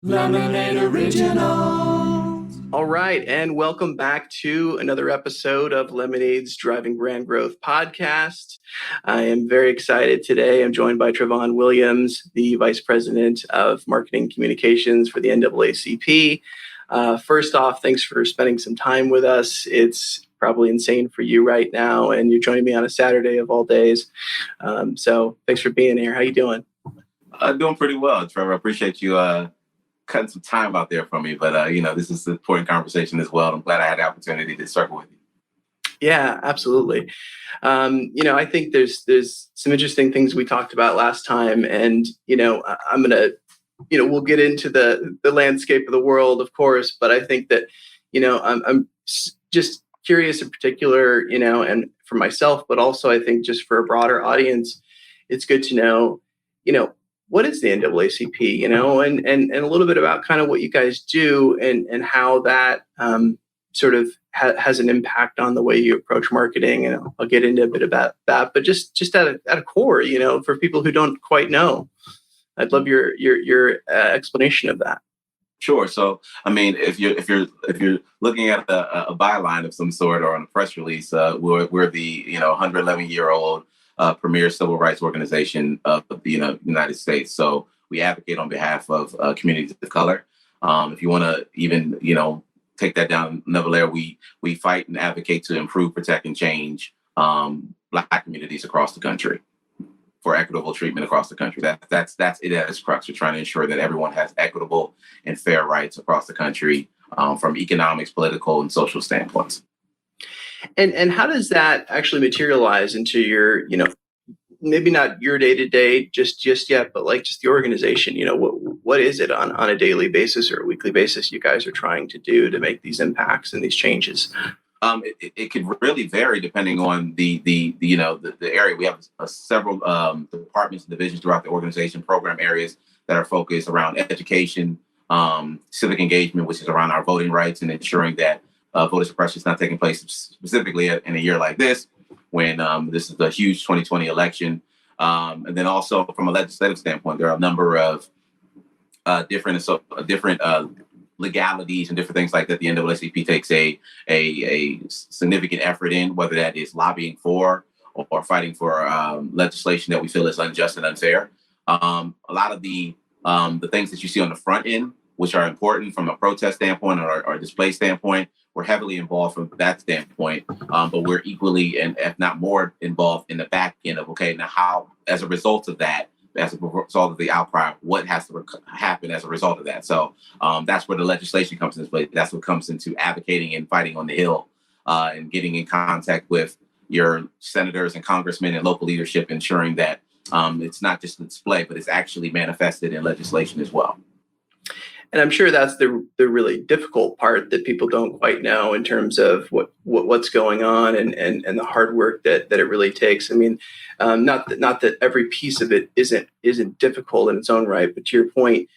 Lemonade Originals. All right, and welcome back to another episode of Lemonade's Driving Brand Growth podcast. I am very excited today. I'm joined by Trovon Williams, the Vice President of Marketing Communications for the NAACP. First off, thanks for spending some time with us. It's probably insane for you right now, and you're joining me on a Saturday of all days. So thanks for being here. How you doing? Doing pretty well, Trevor. I appreciate you cutting some time out there for me. But, this is an important conversation as well. I'm glad I had the opportunity to circle with you. Yeah, absolutely. I think there's some interesting things we talked about last time. And, I'm going to, we'll get into the landscape of the world, of course. But I think that, I'm just curious in particular, and for myself, but also I think just for a broader audience, it's good to know, what is the NAACP, and a little bit about kind of what you guys do and how that sort of has an impact on the way you approach marketing. And I'll get into a bit about that, but just at a core, for people who don't quite know, I'd love your explanation of that. Sure. So, if you're looking at a byline of some sort or on a press release, we're the 111-year-old premier civil rights organization of the United States. So we advocate on behalf of communities of color. If you want to even take that down another layer, we fight and advocate to improve, protect, and change Black communities across the country for equitable treatment across the country. That's it at its crux. We're trying to ensure that everyone has equitable and fair rights across the country from economics, political, and social standpoints. And how does that actually materialize into your, maybe not your day-to-day just yet, but like just the organization, what is it on a daily basis or a weekly basis you guys are trying to do to make these impacts and these changes? It could really vary depending on the area. We have several departments and divisions throughout the organization, program areas that are focused around education, civic engagement, which is around our voting rights and ensuring that voter suppression is not taking place specifically in a year like this, when this is a huge 2020 election. And then also from a legislative standpoint, there are a number of different legalities and different things like that the NAACP takes a significant effort in, whether that is lobbying for or fighting for legislation that we feel is unjust and unfair. A lot of the things that you see on the front end, which are important from a protest standpoint or display standpoint, we're heavily involved from that standpoint, but we're equally and if not more involved in the back end of, okay, now how, as a result of that, as a result of the outcry, what has to happen as a result of that? So that's where the legislation comes into play. That's what comes into advocating and fighting on the Hill and getting in contact with your senators and congressmen and local leadership, ensuring that it's not just a display, but it's actually manifested in legislation as well. And I'm sure that's the really difficult part that people don't quite know in terms of what's going on and the hard work that it really takes. I mean, not that every piece of it isn't difficult in its own right, but to your point,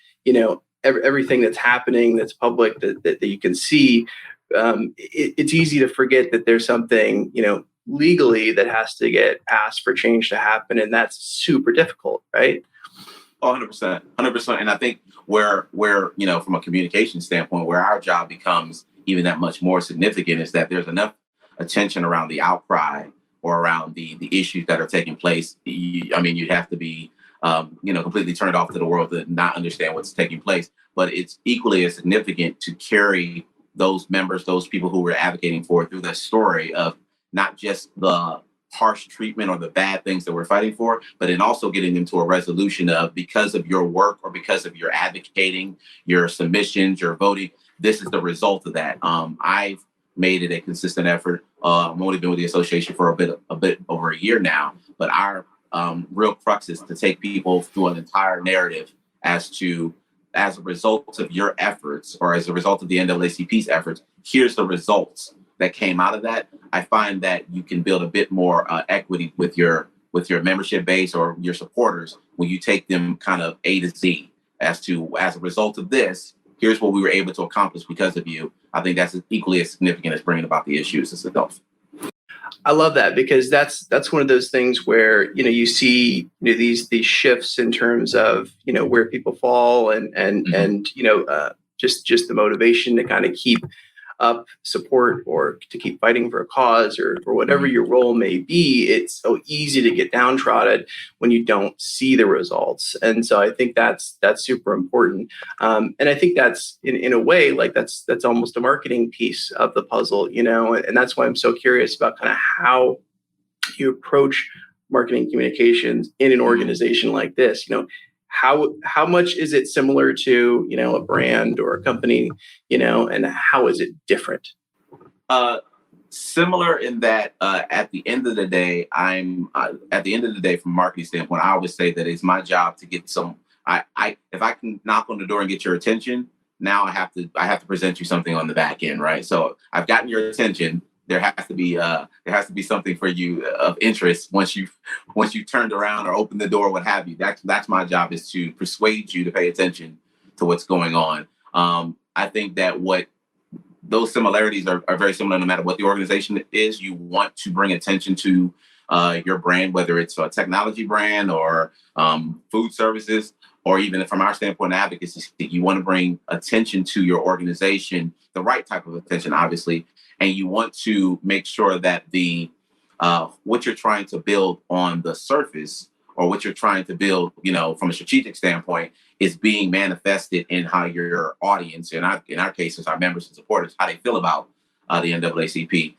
everything that's happening that's public that you can see, it's easy to forget that there's something legally that has to get passed for change to happen, and that's super difficult, right? 100%. And I think where from a communication standpoint, where our job becomes even that much more significant is that there's enough attention around the outcry or around the issues that are taking place. You'd have to be, completely turned off to the world to not understand what's taking place. But it's equally as significant to carry those members, those people who we're advocating for, through the story of not just the harsh treatment or the bad things that we're fighting for, but then also getting them to a resolution of, because of your work or because of your advocating, your submissions, your voting, this is the result of that. I've made it a consistent effort. I've only been with the association for a bit over a year now, but our real crux is to take people through an entire narrative as a result of your efforts or as a result of the NAACP's efforts, here's the results that came out of that. I find that you can build a bit more equity with your membership base or your supporters when you take them kind of A to Z as a result of this, here's what we were able to accomplish because of you. I think that's equally as significant as bringing about the issues as adults. I love that, because that's one of those things where, you see, these shifts in terms of, where people fall, and just the motivation to kind of keep up support, or to keep fighting for a cause, or for whatever your role may be. It's so easy to get downtrodden when you don't see the results. And so I think that's super important. And I think that's in a way, like that's almost a marketing piece of the puzzle, and that's why I'm so curious about kind of how you approach marketing communications in an organization like this. How much is it similar to, a brand or a company, and how is it different? Similar in that at the end of the day, at the end of the day, from a marketing standpoint, I always say that it's my job to get some. If I can knock on the door and get your attention, now I have to present you something on the back end, right? So I've gotten your attention. There has to be something for you of interest once you turned around or opened the door, what have you. That's my job, is to persuade you to pay attention to what's going on. I think that those similarities are very similar no matter what the organization is. You want to bring attention to your brand, whether it's a technology brand or food services, or even from our standpoint, advocacy, you want to bring attention to your organization, the right type of attention, obviously. And you want to make sure that what you're trying to build on the surface, or what you're trying to build, from a strategic standpoint, is being manifested in how your audience, in our cases, our members and supporters, how they feel about the NAACP.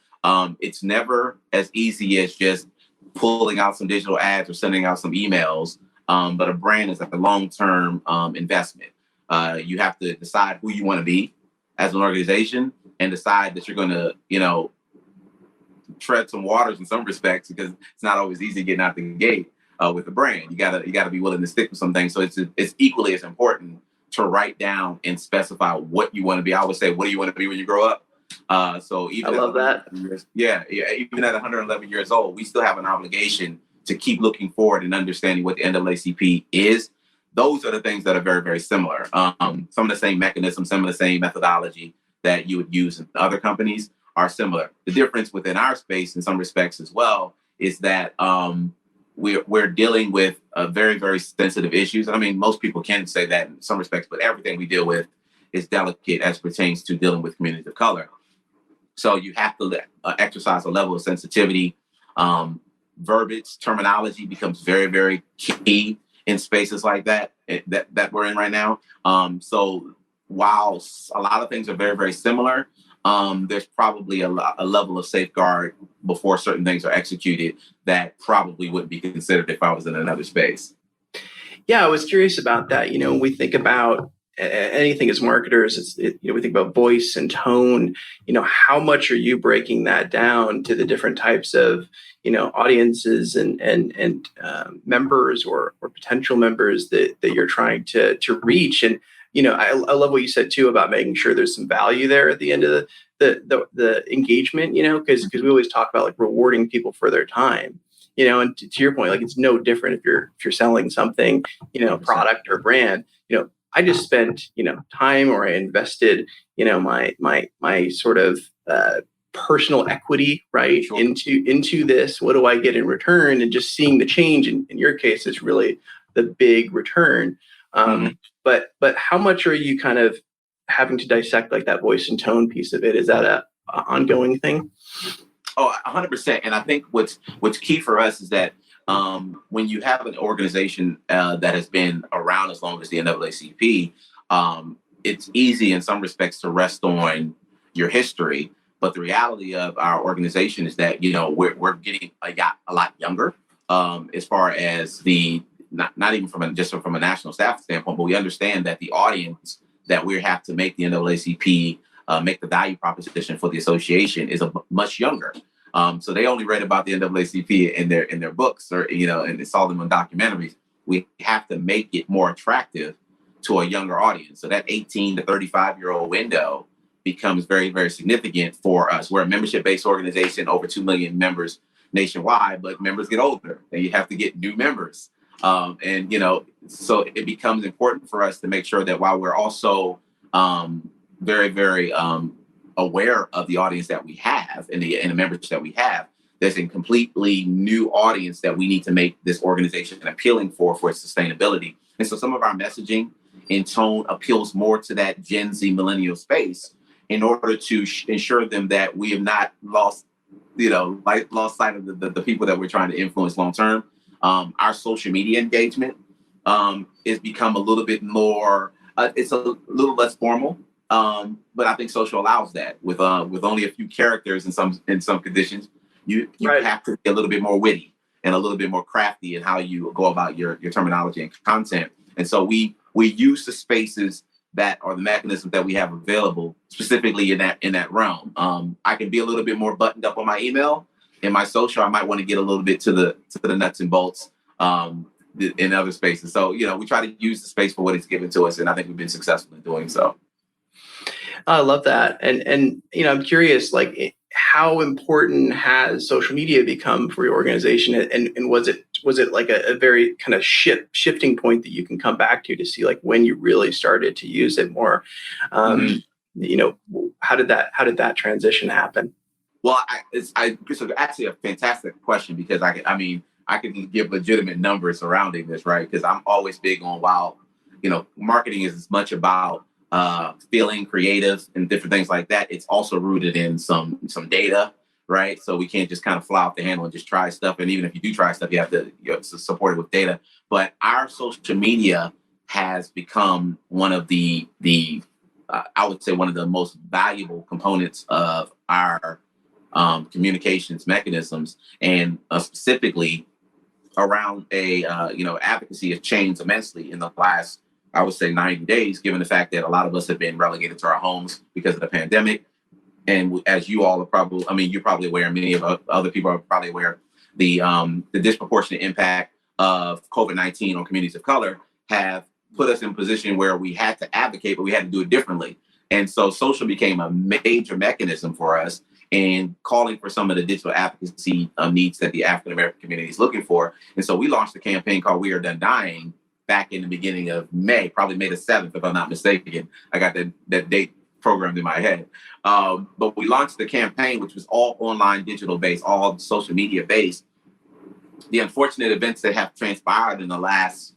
It's never as easy as just pulling out some digital ads or sending out some emails, but a brand is like a long-term investment. You have to decide who you want to be as an organization, and decide that you're going to, tread some waters in some respects, because it's not always easy getting out the gate with a brand. You gotta be willing to stick with some things. So it's equally as important to write down and specify what you want to be. I always say, what do you want to be when you grow up? So even I love that. Even at 111 years old, we still have an obligation to keep looking forward and understanding what the NAACP is. Those are the things that are very, very similar. Some of the same mechanisms, some of the same methodology that you would use in other companies are similar. The difference within our space, in some respects as well, is that we're dealing with very, very sensitive issues. And I mean, most people can say that in some respects, but everything we deal with is delicate as pertains to dealing with communities of color. So you have to exercise a level of sensitivity. Verbiage, terminology becomes very, very key in spaces like that we're in right now. So while a lot of things are very, very similar, there's probably a level of safeguard before certain things are executed that probably wouldn't be considered if I was in another space. Yeah, I was curious about that. When we think about anything as marketers, we think about voice and tone. How much are you breaking that down to the different types of audiences and members or potential members that you're trying to reach? And I love what you said too about making sure there's some value there at the end of the engagement. Because we always talk about like rewarding people for their time. And to your point, like it's no different if you're selling something, product or brand. I just spent time, or I invested my sort of personal equity, right, Sure. into this. What do I get in return? And just seeing the change in your case is really the big return. But how much are you kind of having to dissect like that voice and tone piece of it? Is that a ongoing thing? Oh, 100%. And I think what's key for us is that when you have an organization that has been around as long as the NAACP, it's easy in some respects to rest on your history. But the reality of our organization is that, we're getting a lot younger as far as not even from a national staff standpoint, but we understand that the audience that we have to make the NAACP make the value proposition for the association is much younger. So they only read about the NAACP in their books, or and they saw them on documentaries. We have to make it more attractive to a younger audience. So that 18 to 35-year-old window becomes very, very significant for us. We're a membership-based organization, over 2 million members nationwide, but members get older and you have to get new members. So it becomes important for us to make sure that while we're also very, very aware of the audience that we have and the members that we have, there's a completely new audience that we need to make this organization appealing for its sustainability. And so some of our messaging and tone appeals more to that Gen Z millennial space in order to ensure them that we have not lost sight of the people that we're trying to influence long term. Our social media engagement is become a little bit more, it's a little less formal. But I think social allows that with only a few characters in some conditions. You right. have to be a little bit more witty and a little bit more crafty in how you go about your terminology and content. And so we use the spaces that are the mechanisms that we have available specifically in that realm. I can be a little bit more buttoned up on my email. In my social, I might want to get a little bit to the nuts and bolts in other spaces. So, we try to use the space for what it's given to us. And I think we've been successful in doing so. I love that. And I'm curious, like, how important has social media become for your organization? And was it like a very kind of shifting point that you can come back to see like when you really started to use it more? How did that transition happen? Well, it's actually a fantastic question because I can give legitimate numbers surrounding this, right? Because I'm always big on marketing is as much about feeling creative and different things like that. It's also rooted in some data, right? So we can't just kind of fly off the handle and just try stuff. And even if you do try stuff, you have to support it with data. But our social media has become one of the I would say one of the most valuable components of our communications mechanisms, and specifically around advocacy has changed immensely in the last, I would say, 90 days, given the fact that a lot of us have been relegated to our homes because of the pandemic. And as you all are probably, you're probably aware, many of other people are probably aware, the disproportionate impact of COVID-19 on communities of color have put us in a position where we had to advocate, but we had to do it differently. And so social became a major mechanism for us in calling for some of the digital advocacy needs that the African-American community is looking for. And so we launched a campaign called We Are Done Dying back in the beginning of May, probably May the 7th, if I'm not mistaken. I got that date programmed in my head. But we launched the campaign, which was all online, digital based, all social media based. The unfortunate events that have transpired in the last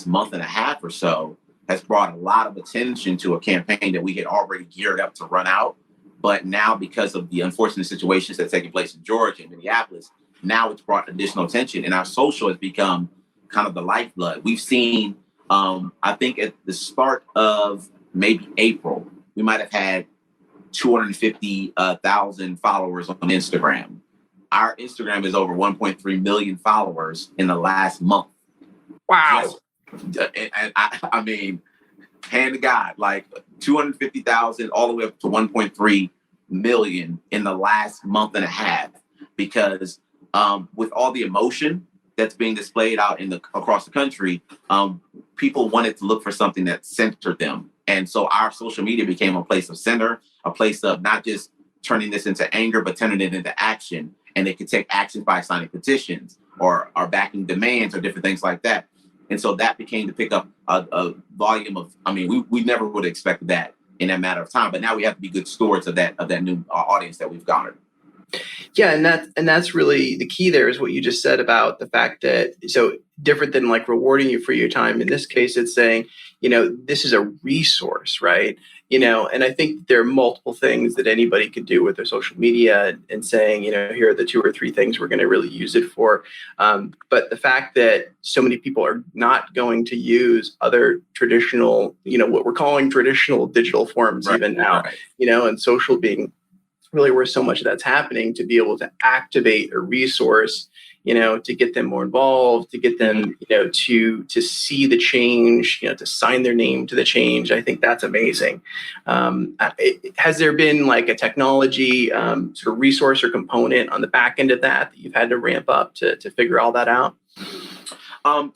month and a half or so has brought a lot of attention to a campaign that we had already geared up to run out. But now, because of the unfortunate situations that are taking place in Georgia and Minneapolis, now it's brought additional attention, and our social has become kind of the lifeblood. We've seen, I think at the start of maybe April, we might have had 250,000 followers on Instagram. Our Instagram is over 1.3 million followers in the last month. Wow. And hand to God, like 250,000 all the way up to 1.3 million in the last month and a half, because with all the emotion that's being displayed out across the country, people wanted to look for something that centered them. And so our social media became a place of center, a place of not just turning this into anger, but turning it into action. And they could take action by signing petitions or backing demands or different things like that. And so that became to pick up a volume of, we never would have expected that in that matter of time. But now we have to be good stewards of that new audience that we've garnered. Yeah, and that's really the key there, is what you just said about the fact that, so different than like rewarding you for your time. In this case, it's saying, this is a resource, right? And I think there are multiple things that anybody could do with their social media and saying, here are the 2 or 3 things we're going to really use it for. But the fact that so many people are not going to use other traditional, what we're calling traditional digital forms even now, right. And social being really where so much of that's happening, to be able to activate a resource, to get them more involved, to get them, to see the change, to sign their name to the change. I think that's amazing. Has there been like a technology sort of resource or component on the back end of that you've had to ramp up to figure all that out? I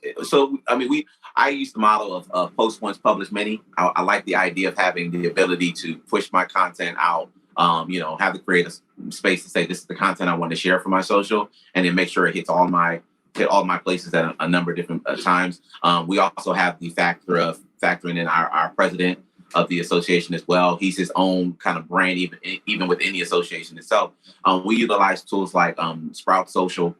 use the model of post once, publish many. I like the idea of having the ability to push my content out. Have the creative space to say, this is the content I want to share for my social, and then make sure it hit all my places at a number of different times. We also have the factor of factoring in our president of the association as well. He's his own kind of brand, even within the association itself. We utilize tools like Sprout Social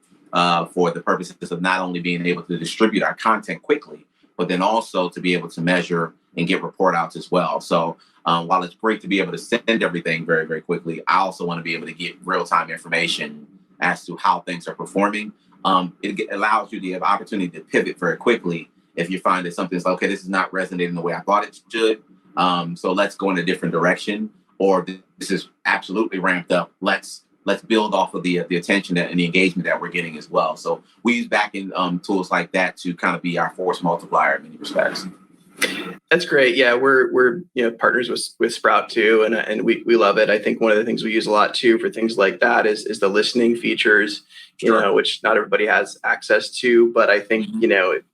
for the purposes of not only being able to distribute our content quickly, but then also to be able to measure and get report outs as well. So while it's great to be able to send everything very, very quickly, I also want to be able to get real-time information as to how things are performing. It allows you the opportunity to pivot very quickly if you find that something's like, okay, this is not resonating the way I thought it should. So let's go in a different direction, or this is absolutely ramped up. Let's build off of the attention and the engagement that we're getting as well. So we use back-end tools like that to kind of be our force multiplier in many respects. That's great. Yeah, we're partners with Sprout too, and we love it. I think one of the things we use a lot too for things like that is the listening features, Sure. which not everybody has access to. But I think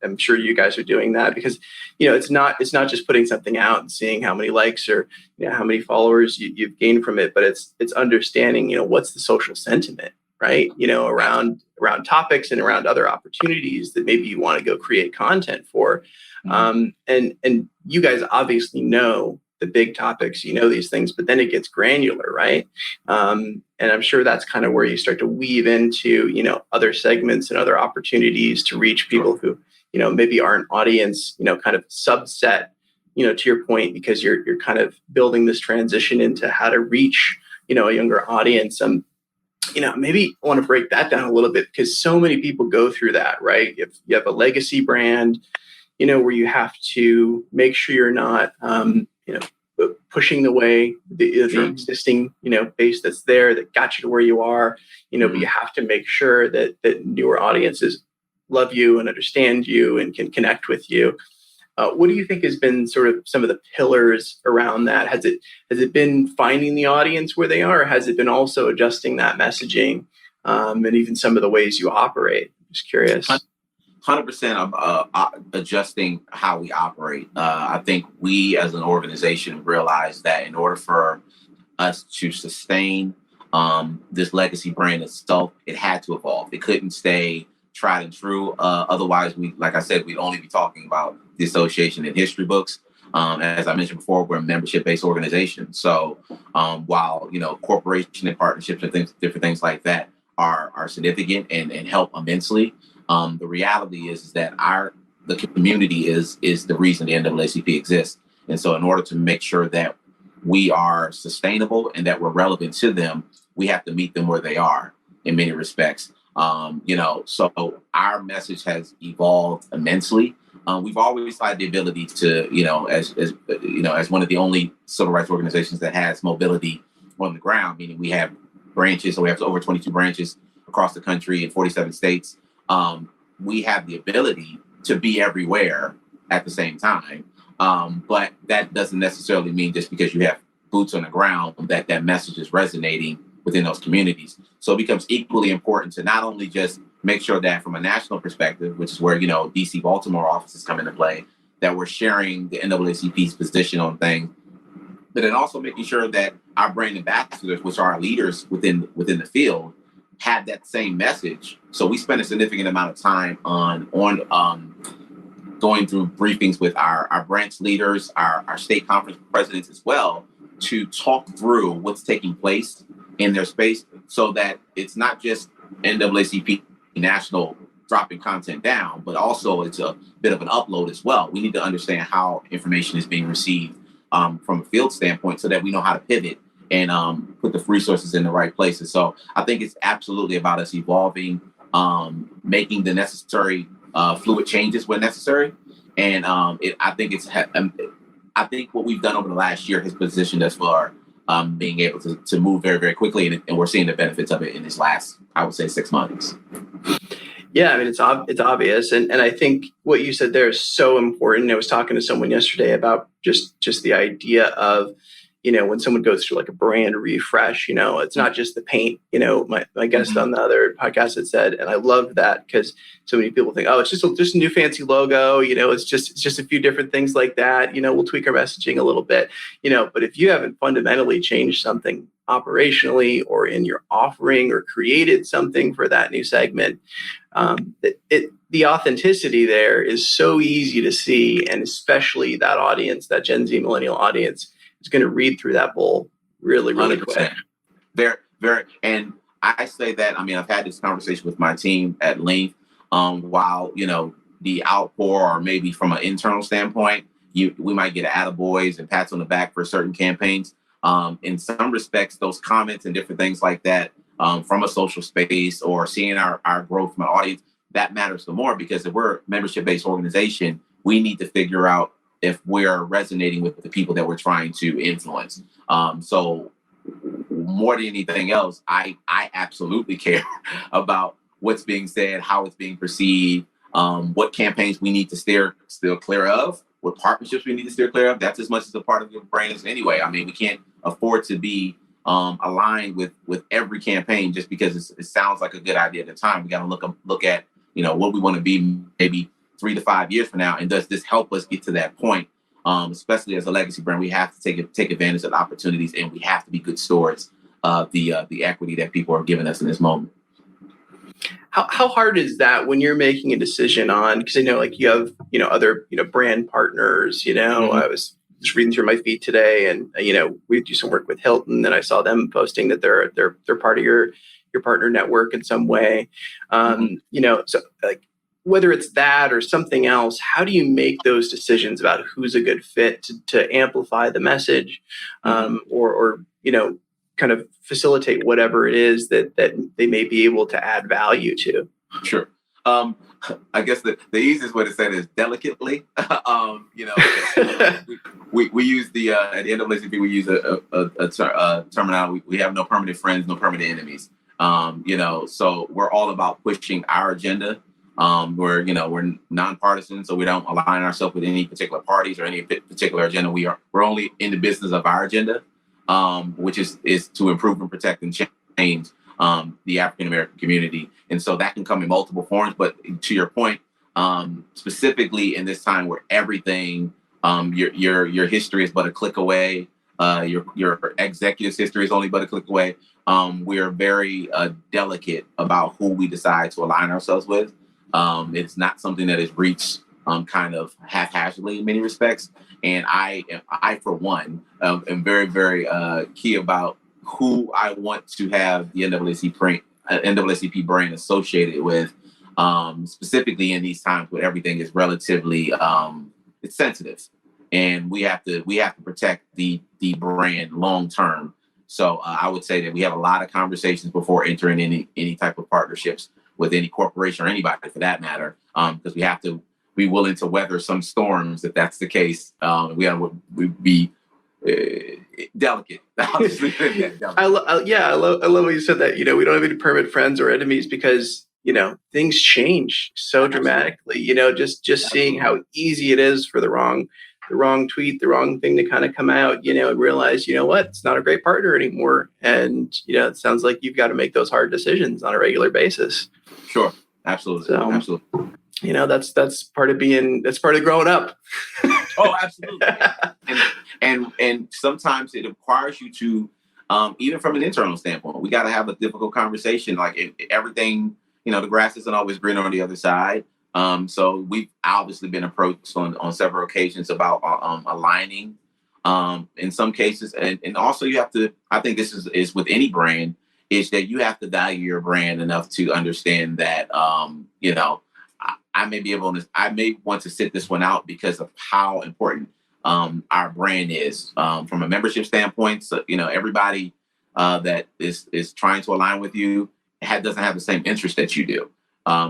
I'm sure you guys are doing that because it's not just putting something out and seeing how many likes or how many followers you've gained from it, but it's understanding what's the social sentiment, right? Around topics and around other opportunities that maybe you want to go create content for. And you guys obviously know the big topics, these things, but then it gets granular, right? And I'm sure that's kind of where you start to weave into, other segments and other opportunities to reach people who, maybe aren't audience, kind of subset, to your point, because you're kind of building this transition into how to reach, a younger audience. Maybe I want to break that down a little bit because so many people go through that, right? If you have a legacy brand, where you have to make sure you're not, pushing away the existing, base that's there that got you to where you are, but you have to make sure that newer audiences love you and understand you and can connect with you. What do you think has been sort of some of the pillars around that? Has it been finding the audience where they are, or has it been also adjusting that messaging and even some of the ways you operate? Just curious. 100% adjusting how we operate. I think we as an organization realize that in order for us to sustain this legacy brand itself, it had to evolve. It couldn't stay tried and true. Otherwise, like I said, we'd only be talking about the association in history books. As I mentioned before, we're a membership-based organization. So while corporation and partnerships and different things like that are significant and help immensely, the reality is that the community is the reason the NAACP exists. And so in order to make sure that we are sustainable and that we're relevant to them, we have to meet them where they are in many respects. So our message has evolved immensely. We've always had the ability to, as one of the only civil rights organizations that has mobility on the ground, meaning we have branches, so we have over 22 branches across the country in 47 states. We have the ability to be everywhere at the same time. But that doesn't necessarily mean just because you have boots on the ground that message is resonating within those communities. So it becomes equally important to not only just make sure that from a national perspective, which is where, DC, Baltimore offices come into play, that we're sharing the NAACP's position on things, but then also making sure that our brand ambassadors, which are our leaders within the field, have that same message. So we spend a significant amount of time on going through briefings with our branch leaders, our state conference presidents as well, to talk through what's taking place in their space so that it's not just NAACP national dropping content down, but also it's a bit of an upload as well. We need to understand how information is being received from a field standpoint so that we know how to pivot and put the resources in the right places. So I think it's absolutely about us evolving, making the necessary fluid changes when necessary. And I think what we've done over the last year has positioned us for being able to move very, very quickly. And we're seeing the benefits of it in this last, I would say, 6 months. Yeah, I mean, it's obvious. And I think what you said there is so important. I was talking to someone yesterday about just the idea of, when someone goes through like a brand refresh, it's not just the paint. My guest on the other podcast had said, and I love that because so many people think, oh, it's just a new fancy logo. It's just a few different things like that. We'll tweak our messaging a little bit. But if you haven't fundamentally changed something operationally or in your offering or created something for that new segment, the authenticity there is so easy to see, and especially that audience, that Gen Z millennial audience, is going to read through that bull really, really 100%. quick. Very, very. And I say that, I've had this conversation with my team at length. While, the outpour, or maybe from an internal standpoint, we might get attaboys and pats on the back for certain campaigns. In some respects, those comments and different things like that from a social space or seeing our growth from an audience, that matters the more, because if we're a membership-based organization, we need to figure out if we're resonating with the people that we're trying to influence. So more than anything else, I absolutely care about what's being said, how it's being perceived, what campaigns we need to steer clear of, what partnerships we need to steer clear of. That's as much as a part of your brand anyway. We can't afford to be aligned with every campaign just because it sounds like a good idea at the time. We got to look at what we want to be maybe 3 to 5 years from now, and does this help us get to that point? Especially as a legacy brand, we have to take advantage of the opportunities, and we have to be good stewards of the equity that people are giving us in this moment. How hard is that when you're making a decision on, because I know like you have other brand partners. Mm-hmm. I was just reading through my feed today, and we do some work with Hilton, and I saw them posting that they're part of your partner network in some way. So like, whether it's that or something else, how do you make those decisions about who's a good fit to amplify the message, or kind of facilitate whatever it is that they may be able to add value to? Sure. I guess the easiest way to say it is delicately. We use the at the NAACP, we use a terminology. We have no permanent friends, no permanent enemies. So we're all about pushing our agenda. We're nonpartisan, so we don't align ourselves with any particular parties or any particular agenda. We're only in the business of our agenda, which is to improve and protect and change the African American community. And so that can come in multiple forms. But to your point, specifically in this time where everything, your history is but a click away, your executive's history is only but a click away. We are very delicate about who we decide to align ourselves with. It's not something that is reached kind of haphazardly in many respects. And I for one, am very, very key about who I want to have the NAACP brand associated with, specifically in these times where everything is relatively it's sensitive, and we have to protect the brand long term. So I would say that we have a lot of conversations before entering any type of partnerships with any corporation or anybody for that matter, because we have to be willing to weather some storms if that's the case. We be delicate. I love what you said that, we don't have any permanent friends or enemies, because, things change so dramatically, just seeing how easy it is for the wrong tweet, the wrong thing to kind of come out, and realize, what, it's not a great partner anymore. And, it sounds like you've got to make those hard decisions on a regular basis. Sure. Absolutely. So, absolutely. That's part of growing up. Oh, absolutely. And sometimes it requires you to, even from an internal standpoint, we got to have a difficult conversation. Like everything, the grass isn't always greener on the other side. So we've obviously been approached on several occasions about aligning in some cases. And also you have to, I think this is with any brand, is that you have to value your brand enough to understand that, I may want to sit this one out because of how important our brand is from a membership standpoint. So, everybody that is trying to align with you doesn't have the same interest that you do.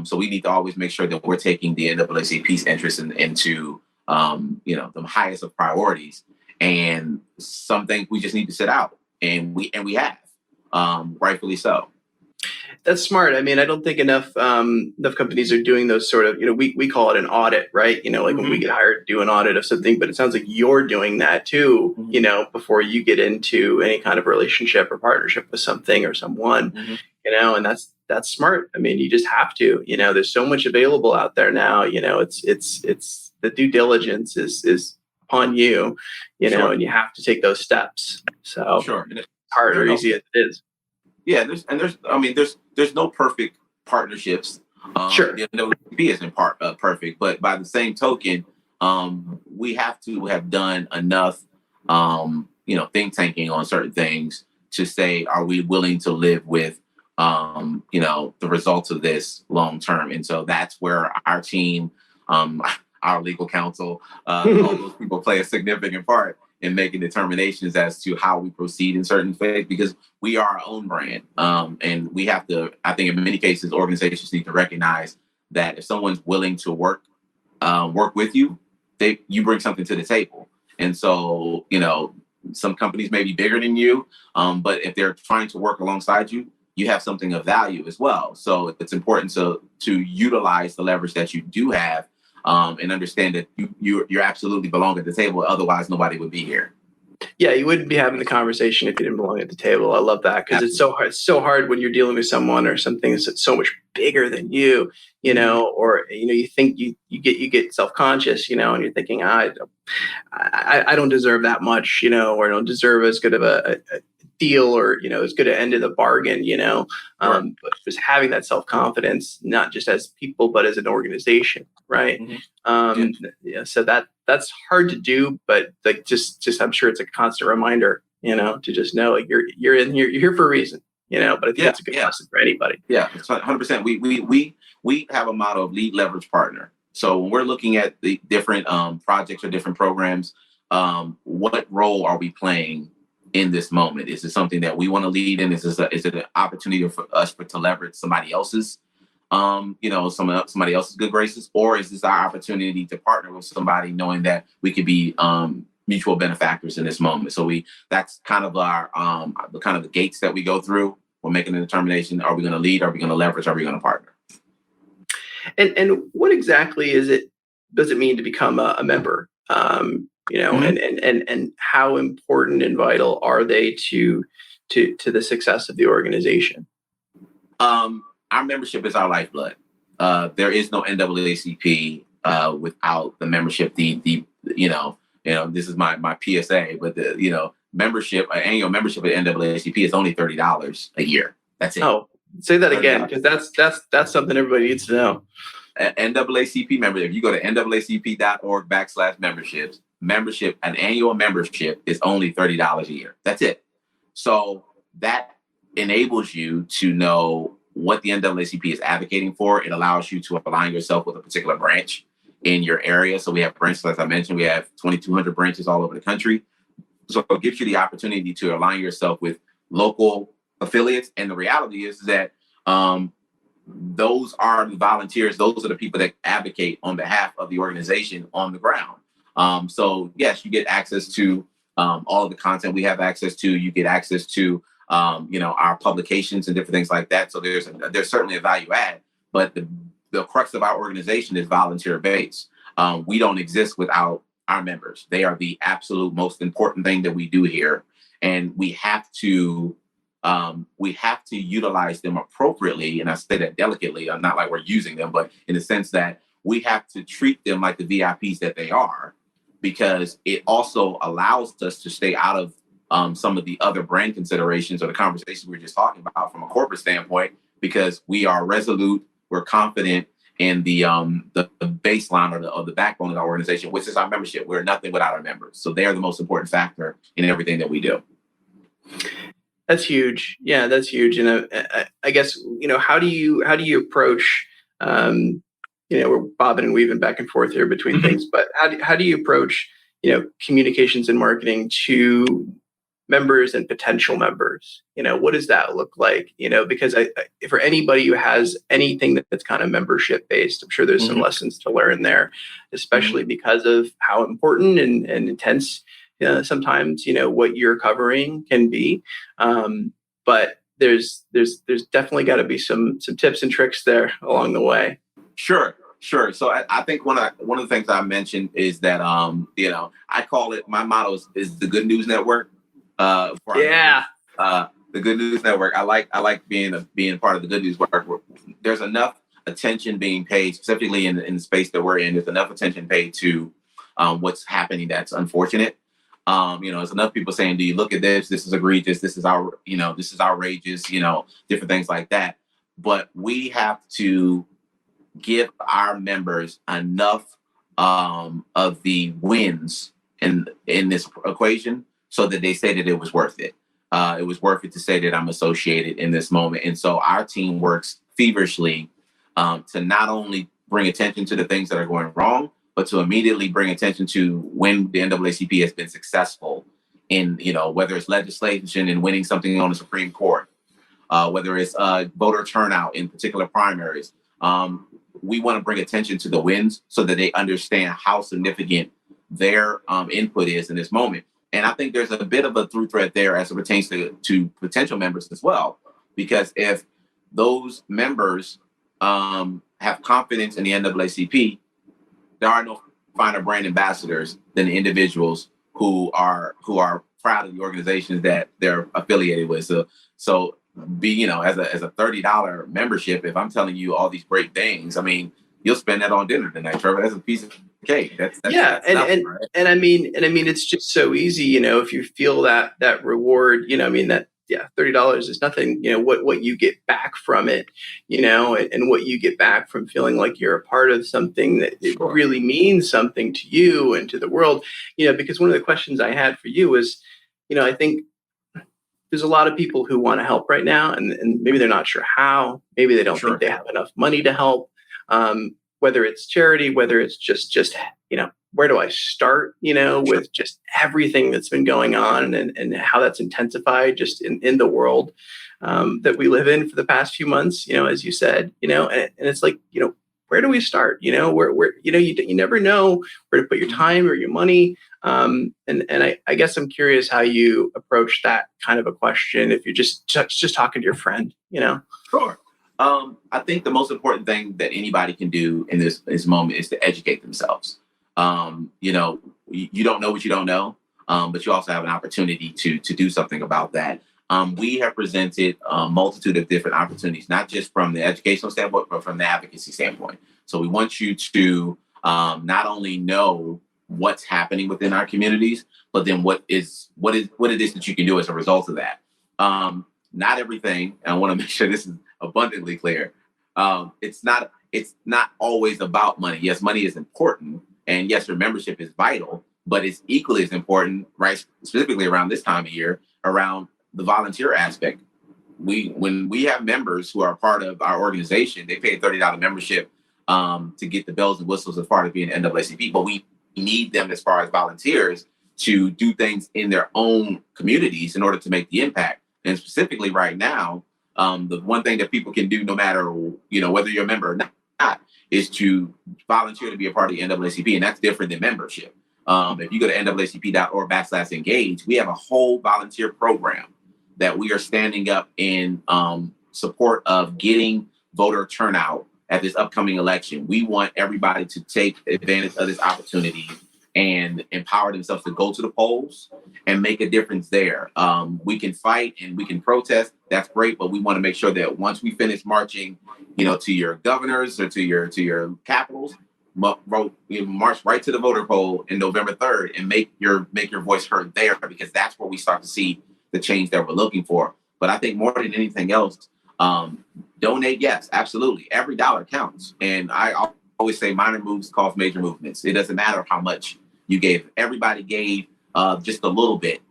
So we need to always make sure that we're taking the NAACP's interest into, the highest of priorities. And some things we just need to sit out, and we have, rightfully so. That's smart. I mean, I don't think enough companies are doing those sort of, we call it an audit, right? Like when we get hired to do an audit of something, but it sounds like you're doing that too, before you get into any kind of relationship or partnership with something or someone, and that's smart. I mean, you just have to, there's so much available out there now, it's the due diligence is upon you, and you have to take those steps. So Sure. hard or easy as it is. Yeah, there's no perfect partnerships. Sure. The NAACP isn't perfect, but by the same token, we have to have done enough, think tanking on certain things to say, are we willing to live with, the results of this long term? And so that's where our team, our legal counsel, all those people play a significant part in making determinations as to how we proceed in certain things, because we are our own brand. And we have to, I think in many cases, organizations need to recognize that if someone's willing to work with you, you bring something to the table. And so, some companies may be bigger than you, but if they're trying to work alongside you, you have something of value as well. So it's important to utilize the leverage that you do have, and understand that you absolutely belong at the table. Otherwise, nobody would be here. Yeah, you wouldn't be having the conversation if you didn't belong at the table. I love that, because it's so hard. It's so hard when you're dealing with someone or something that's so much bigger than you, or you think you get self-conscious, and you're thinking, I don't deserve that much, or I don't deserve as good of a deal, or as good an end of the bargain, but just having that self-confidence, not just as people but as an organization, right? So that's hard to do, but like just I'm sure it's a constant reminder, to just know, like, you're in here, you're here for a reason, but I think that's a good lesson for anybody. Yeah, 100%. We have a motto of lead, leverage, partner. So when we're looking at the different projects or different programs, what role are we playing in this moment? Is it something that we want to lead in? Is it an opportunity for us to leverage somebody else's, somebody else's good graces, or is this our opportunity to partner with somebody, knowing that we could be mutual benefactors in this moment? So that's kind of our the gates that we go through. We're making a determination: are we going to lead? Are we going to leverage? Are we going to partner? And what exactly does it mean to become a member? And how important and vital are they to the success of the organization? Our membership is our lifeblood. There is no NAACP without the membership. This is my PSA, but membership, annual membership at NAACP is only $30 a year. That's it. Oh, say that again, because that's something everybody needs to know. NAACP member. If you go to naacp.org/memberships, an annual membership is only $30 a year. That's it. So that enables you to know what the NAACP is advocating for. It allows you to align yourself with a particular branch in your area. So we have branches, as I mentioned, we have 2,200 branches all over the country. So it gives you the opportunity to align yourself with local affiliates. And the reality is that those are the volunteers. Those are the people that advocate on behalf of the organization on the ground. So yes, you get access to all of the content we have access to. You get access to our publications and different things like that. So there's certainly a value add, but the crux of our organization is volunteer based. We don't exist without our members. They are the absolute most important thing that we do here, and we have to utilize them appropriately. And I say that delicately. I'm not like we're using them, but in the sense that we have to treat them like the VIPs that they are, because it also allows us to stay out of some of the other brand considerations or the conversations we were just talking about from a corporate standpoint, because we are resolute, we're confident in the baseline or the backbone of our organization, which is our membership. We're nothing without our members. So they are the most important factor in everything that we do. That's huge. Yeah, that's huge. And I guess, how do you approach, we're bobbing and weaving back and forth here between things, but how do you approach, communications and marketing to members and potential members? What does that look like? Because for anybody who has anything that's kind of membership based, I'm sure there's some lessons to learn there, especially because of how important and intense sometimes, what you're covering can be. But there's definitely got to be some tips and tricks there along the way. Sure. So I think one of the things I mentioned is that I call it, my motto is the Good News Network. Yeah. The Good News Network. I like being part of the Good News Network. There's enough attention being paid, specifically in the space that we're in. There's enough attention paid to what's happening that's unfortunate. There's enough people saying, "Do you look at this? This is egregious. This is outrageous." Different things like that. But we have to give our members enough of the wins in this equation so that they say that it was worth it. It was worth it to say that I'm associated in this moment. And so our team works feverishly to not only bring attention to the things that are going wrong, but to immediately bring attention to when the NAACP has been successful in, whether it's legislation and winning something on the Supreme Court, whether it's voter turnout in particular primaries. We want to bring attention to the wins so that they understand how significant their input is in this moment. And I think there's a bit of a through thread there as it pertains to potential members as well, because if those members have confidence in the NAACP, there are no finer brand ambassadors than the individuals who are proud of the organizations that they're affiliated with. So as a $30 membership, if I'm telling you all these great things, I mean, you'll spend that on dinner tonight, Trevor. That's a piece of cake. That's nothing, right? And I mean, it's just so easy, if you feel that reward, $30 is nothing, what you get back from it, and what you get back from feeling like you're a part of something that it really means something to you and to the world, because one of the questions I had for you was, I think there's a lot of people who want to help right now, and maybe they're not sure how, maybe they don't think they have enough money to help, whether it's charity, whether it's just where do I start, with just everything that's been going on and how that's intensified just in the world that we live in for the past few months, as you said, and it's like, where do we start? Where you never know where to put your time or your money. And I guess I'm curious how you approach that kind of a question if you're just talking to your friend, Sure. I think the most important thing that anybody can do in this moment is to educate themselves. You don't know what you don't know, but you also have an opportunity to do something about that. We have presented a multitude of different opportunities, not just from the educational standpoint, but from the advocacy standpoint. So we want you to not only know what's happening within our communities, but then what it is that you can do as a result of that. Not everything, and I want to make sure this is abundantly clear. It's not always about money. Yes, money is important, and yes, your membership is vital, but it's equally as important, right? Specifically around this time of year, around the volunteer aspect. When we have members who are part of our organization, they pay a $30 membership to get the bells and whistles as far as being NAACP, but we need them as far as volunteers to do things in their own communities in order to make the impact. And specifically right now, the one thing that people can do, no matter whether you're a member or not, is to volunteer to be a part of the NAACP, and that's different than membership. If you go to naacp.org/engage, we have a whole volunteer program that we are standing up in support of getting voter turnout at this upcoming election. We want everybody to take advantage of this opportunity and empower themselves to go to the polls and make a difference there. We can fight and we can protest. That's great, but we want to make sure that once we finish marching, to your governors or to your capitals, march right to the voter poll in November 3rd and make your voice heard there, because that's where we start to see the change that we're looking for. But I think more than anything else, donate. Yes, absolutely. Every dollar counts. And I always say minor moves cause major movements. It doesn't matter how much you gave. Everybody gave just a little bit.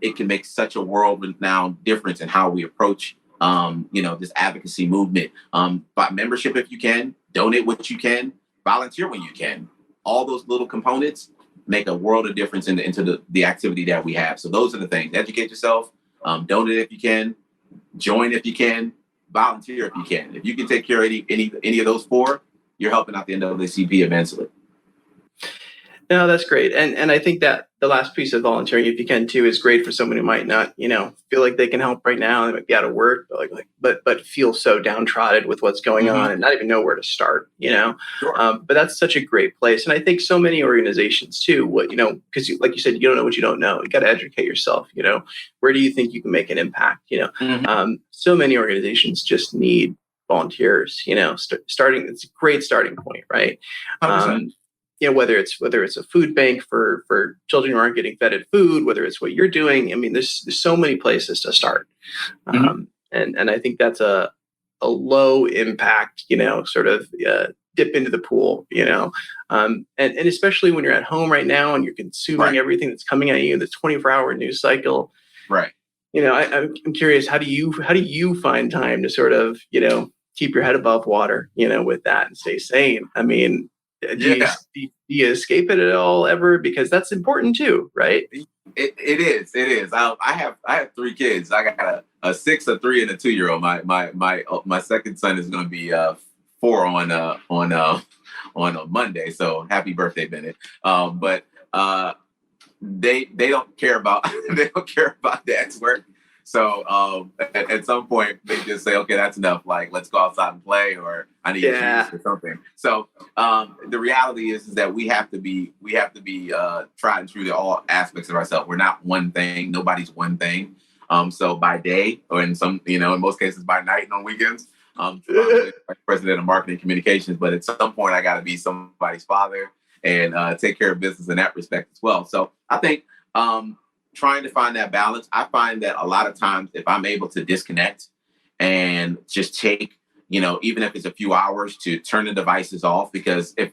It can make such a world-renowned difference in how we approach, this advocacy movement. By membership, if you can, donate what you can, volunteer when you can. All those little components make a world of difference into the activity that we have. So those are the things. Educate yourself, donate if you can, join if you can, volunteer if you can. If you can take care of any of those four, you're helping out the NAACP immensely. No, that's great. And I think that the last piece of volunteering, if you can too, is great for someone who might not, feel like they can help right now. They might be out of work, but feel so downtrodden with what's going on and not even know where to start. Sure. But that's such a great place. And I think so many organizations too, because like you said, you don't know what you don't know. You got to educate yourself. Where do you think you can make an impact? So many organizations just need volunteers, starting, it's a great starting point, right? 100%. Whether it's a food bank for children who aren't getting fed food, whether it's what you're doing. I mean, there's so many places to start. And I think that's a low impact, sort of dip into the pool, and especially when you're at home right now and you're consuming everything that's coming at you in the 24-hour news cycle. Right. I'm curious, how do you find time to sort of, keep your head above water, with that and stay sane? I mean, do you escape it at all ever? Because that's important too, right? It is. I have 3 kids. I got a 6, a 3, and a 2-year-old. My second son is going to be 4 on a Monday. So happy birthday, Bennett. But they don't care about dad's work. So at some point they just say, okay, that's enough. Like, let's go outside and play, or I need to or something. So the reality is that we have to be tried and true to all aspects of ourselves. We're not one thing. Nobody's one thing. So by day, or in most cases by night and on weekends, I'm president of marketing communications. But at some point, I got to be somebody's father and take care of business in that respect as well. So I think trying to find that balance. I find that a lot of times, if I'm able to disconnect and just take, even if it's a few hours, to turn the devices off, because if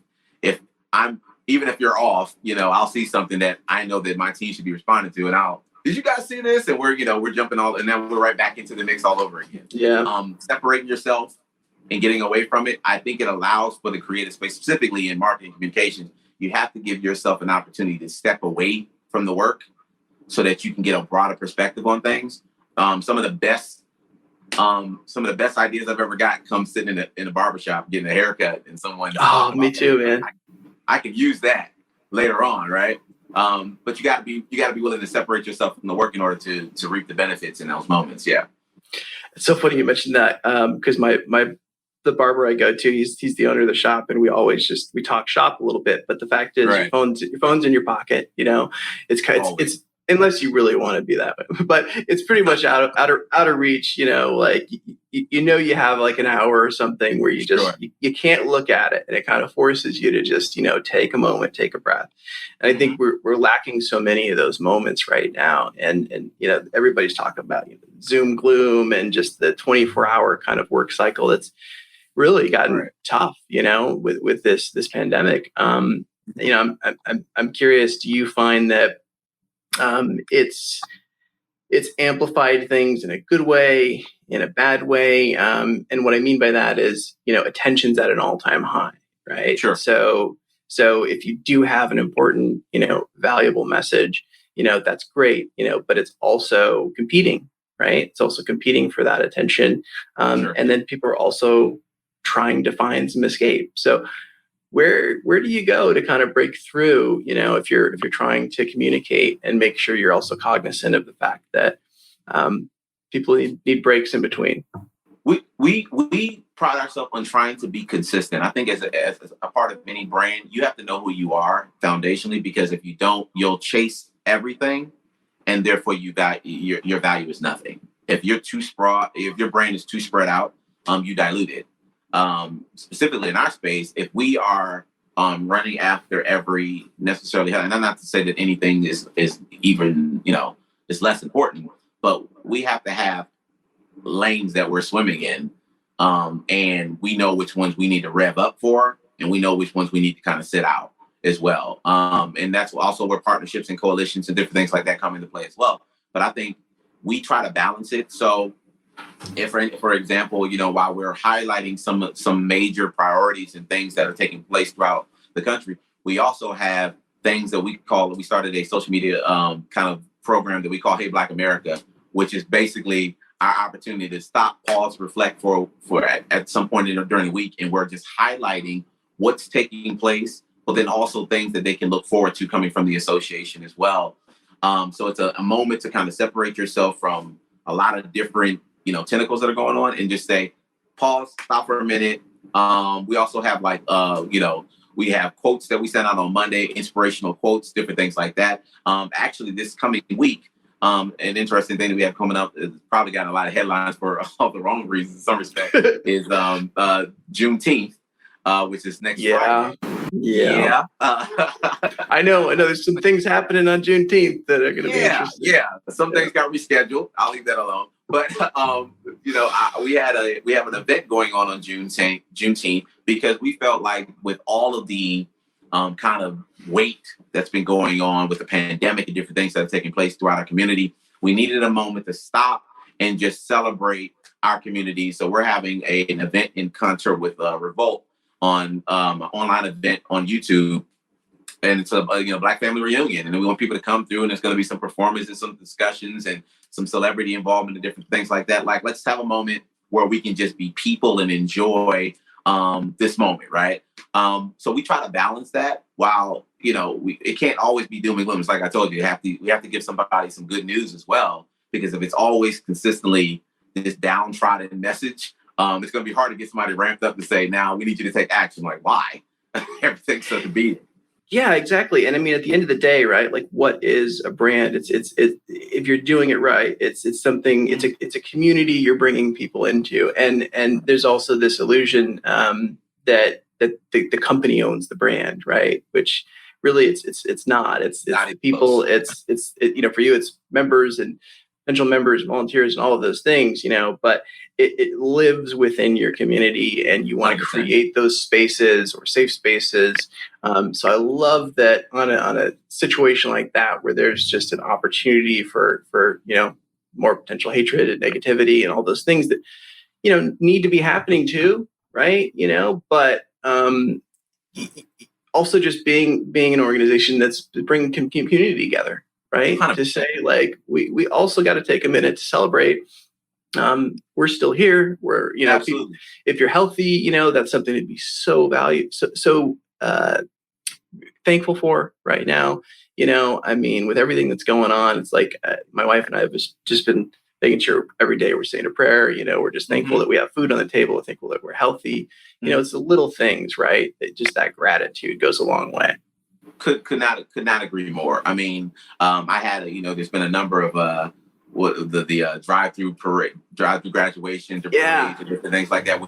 you're off, I'll see something that I know that my team should be responding to, and did you guys see this? And we're jumping and then we're right back into the mix all over again. Yeah. Separating yourself and getting away from it, I think it allows for the creative space, specifically in marketing communications. You have to give yourself an opportunity to step away from the work, so that you can get a broader perspective on things. Some of the best ideas I've ever got come sitting in a barbershop getting a haircut, and someone. Oh, me too, man. I could use that later on, right? But you got to be willing to separate yourself from the work in order to reap the benefits in those moments. Yeah. It's so funny you mentioned that, because the barber I go to, he's the owner of the shop, and we talk shop a little bit. But the fact is, your phone's in your pocket. It's unless you really want to be that way, but it's pretty much out of reach. You have like an hour or something where you just you can't look at it, and it kind of forces you to just take a moment, take a breath. And I think we're lacking so many of those moments right now. And everybody's talking about Zoom gloom and just the 24-hour kind of work cycle that's really gotten tough. With this pandemic. I'm curious. Do you find that it's amplified things in a good way, in a bad way? And what I mean by that is, attention's at an all-time high, right? Sure. So if you do have an important, valuable message, that's great, but it's also competing, right? It's also competing for that attention. And then people are also trying to find some escape. So where do you go to kind of break through, if you're trying to communicate and make sure you're also cognizant of the fact that people need breaks in between? We pride ourselves on trying to be consistent. I think as a part of any brand, you have to know who you are foundationally, because if you don't, you'll chase everything, and therefore your value is nothing. If your brand is too spread out, you dilute it. Specifically in our space, if we are running after every necessarily, and I'm not to say that anything is even is less important, but we have to have lanes that we're swimming in, and we know which ones we need to rev up for, and we know which ones we need to kind of sit out as well. And that's also where partnerships and coalitions and different things like that come into play as well. But I think we try to balance it. So if, for example, while we're highlighting some major priorities and things that are taking place throughout the country, we also have things that we started a social media kind of program that we call Hey Black America, which is basically our opportunity to stop, pause, reflect for at some point during the week. And we're just highlighting what's taking place, but then also things that they can look forward to coming from the association as well. So it's a moment to kind of separate yourself from a lot of different, tentacles that are going on and just say, pause, stop for a minute. We also have we have quotes that we send out on Monday, inspirational quotes, different things like that. Actually, this coming week, an interesting thing that we have coming up is probably got a lot of headlines for all the wrong reasons in some respect is Juneteenth, which is next Friday. Yeah. I know. There's some things happening on Juneteenth that are going to be interesting. Yeah. Some things got rescheduled. I'll leave that alone. But we have an event going on Juneteenth because we felt like with all of the kind of weight that's been going on with the pandemic and different things that are taking place throughout our community, we needed a moment to stop and just celebrate our community. So we're having an event in concert with Revolt on an online event on YouTube. And it's a Black family reunion, and we want people to come through, and there's going to be some performances, some discussions, and some celebrity involvement and different things like that. Like, let's have a moment where we can just be people and enjoy this moment, right? So we try to balance that while it can't always be doom and gloom. It's like I told you, we have to give somebody some good news as well, because if it's always consistently this downtrodden message, it's going to be hard to get somebody ramped up to say, now we need you to take action. Like, why? Everything's such a beat. Yeah, exactly. And I mean, at the end of the day, right? Like, what is a brand? It's if you're doing it right, it's something. It's a community you're bringing people into, and there's also this illusion that the company owns the brand, right? Which really it's not. It's not people. It's for you, it's members and potential members, volunteers, and all of those things, but it lives within your community, and you want to create those spaces or safe spaces. So I love that on a situation like that, where there's just an opportunity for more potential hatred and negativity and all those things that, need to be happening too. Right. But also just being an organization that's bringing community together. Right. 100%. To say, like, we also got to take a minute to celebrate. We're still here. We're, people, if you're healthy, that's something to be so valued, so thankful for right now. I mean, with everything that's going on, it's like my wife and I have just been making sure every day we're saying a prayer. We're just thankful that we have food on the table. We're thankful that we're healthy. It's the little things, right? Just that gratitude goes a long way. Could not agree more. I mean, I had there's been a number of the drive-through graduations, or parades, and different things like that,